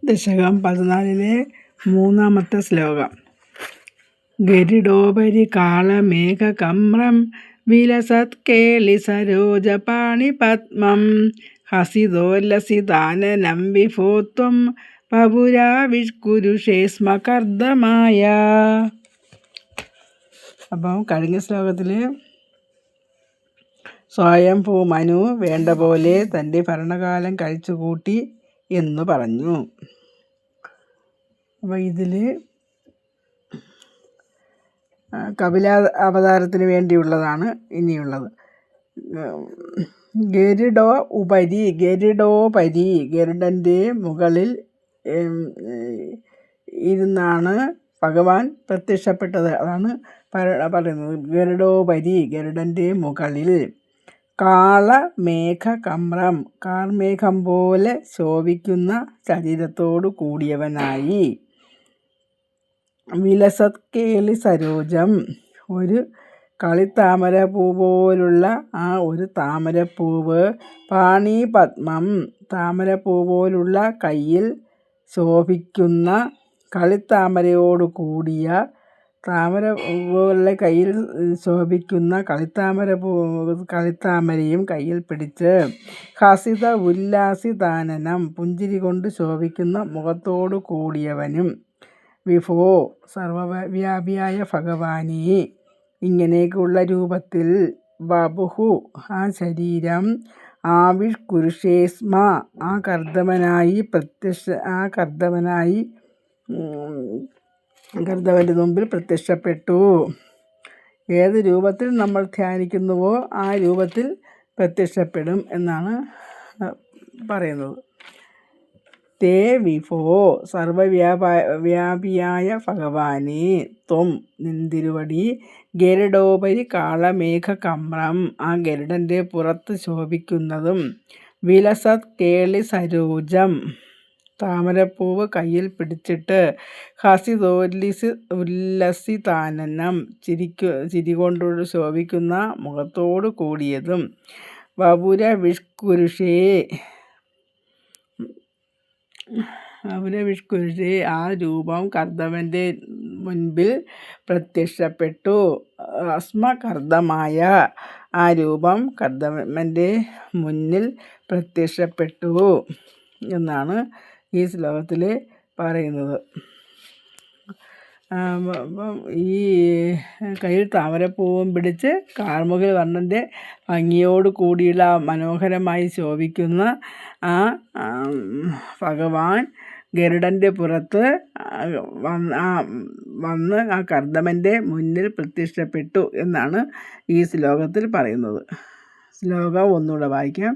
ദശകം 14 മൂന്നാമത്തെ ശ്ലോകം. ഗരുഡോപരി കാളമേഘകമ്രം വിലസത്കേളി സരോജപാണിപദ്മം ഹസിതോല്ലസിതാനനം വിഭോത്വം പപുരാവിഷ്കുരുഷേ സ്മ കർദ്ദമായ. അപ്പം കഴിഞ്ഞ ശ്ലോകത്തിൽ സ്വയംഭൂ മനു വേണ്ട പോലെ തൻ്റെ ഭരണകാലം കഴിച്ചു കൂട്ടി എന്ന് പറഞ്ഞു. അപ്പോൾ ഇതിൽ കപില അവതാരത്തിന് വേണ്ടിയുള്ളതാണ് ഇനിയുള്ളത്. ഗരുഡോപരി ഗരുഡൻ്റെ മുകളിൽ ഇരുന്നാണ് ഭഗവാൻ പ്രത്യക്ഷപ്പെട്ടത്. അതാണ് പറയുന്നത്. ഗരുഡോപരി ഗരുഡൻ്റെ മുകളിൽ കാളമേഘകമ്രം കാർമേഘം പോലെ ശോഭിക്കുന്ന ശരീരത്തോടു കൂടിയവനായി. വിലസത്കേളി സരോജം ഒരു കളിത്താമരപ്പൂ പോലുള്ള ആ ഒരു താമരപ്പൂവ്. പാണിപദ്മം താമരപ്പൂ പോലുള്ള കയ്യിൽ ശോഭിക്കുന്ന കളിത്താമരയോട് കൂടിയ താമരപ്പൂവുകളുടെ കയ്യിൽ ശോഭിക്കുന്ന കളിത്താമരയും കയ്യിൽ പിടിച്ച് ഹസിത ഉല്ലാസിതാനനം പുഞ്ചിരി കൊണ്ട് ശോഭിക്കുന്ന മുഖത്തോടു കൂടിയവനും. വിഭോ സർവവ്യാപിയായ ഭഗവാനെ ഇങ്ങനെയൊക്കെയുള്ള രൂപത്തിൽ വപുഹു ആ ശരീരം ആവിഷ്കുരുഷേസ്മ ആ കർദ്ദവൻ്റെ മുമ്പിൽ പ്രത്യക്ഷപ്പെട്ടു. ഏത് രൂപത്തിൽ നമ്മൾ ധ്യാനിക്കുന്നുവോ ആ രൂപത്തിൽ പ്രത്യക്ഷപ്പെടും എന്നാണ് പറയുന്നത്. തേ വിഭോ സർവവ്യാപിയായ ഭഗവാനെ ത്വം നിന്തിരുവടി ഗരുഡോപരി കാളമേഘകമ്രം ആ ഗരുഡൻ്റെ പുറത്ത് ശോഭിക്കുന്നതും വിലസത് കേളി സരോജം താമരപ്പൂവ് കയ്യിൽ പിടിച്ചിട്ട് ഉല്ലസിതാനനം ചിരി കൊണ്ടു ശോഭിക്കുന്ന മുഖത്തോടു കൂടിയതും വപുരവിഷ്കുരുഷേ ആ രൂപം കർദ്ദവൻ്റെ മുൻപിൽ പ്രത്യക്ഷപ്പെട്ടു. സ്മ കർദ്ദമായ ആ രൂപം കർദ്ദവൻ്റെ മുന്നിൽ പ്രത്യക്ഷപ്പെട്ടു എന്നാണ് ഈ ശ്ലോകത്തിൽ പറയുന്നത്. അപ്പം ഈ കയ്യിൽ താമരപ്പൂവും പിടിച്ച് കാർമുകിൽ വർണ്ണൻ്റെ ഭംഗിയോട് കൂടിയുള്ള മനോഹരമായി ശോഭിക്കുന്ന ആ ഭഗവാൻ ഗരുഡൻ്റെ പുറത്ത് വന്ന് ആ കർദ്ദമൻ്റെ മുന്നിൽ പ്രത്യക്ഷപ്പെട്ടു എന്നാണ് ഈ ശ്ലോകത്തിൽ പറയുന്നത്. ശ്ലോകം ഒന്നുകൂടെ വായിക്കാം.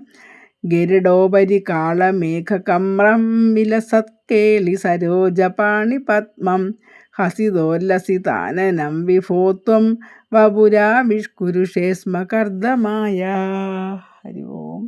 ഗരുഡോപരി കാളമേഘകമ്രം വിലസത്കേളി സരോജപാണിപദ്മം ഹസിതോല്ലസിതാനനം വിഭോത്വം വപുരാവിഷ്കുരുഷേ സ്മ കർദ്ദമായ. ഹരി ഓം.